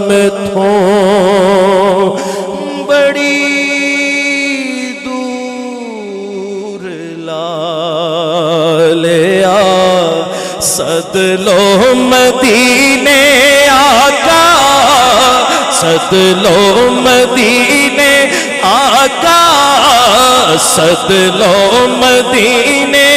میں تھو بڑی دور لا لیا صد لو مدینے آقا صد لو مدینے آقا صد لو مدینے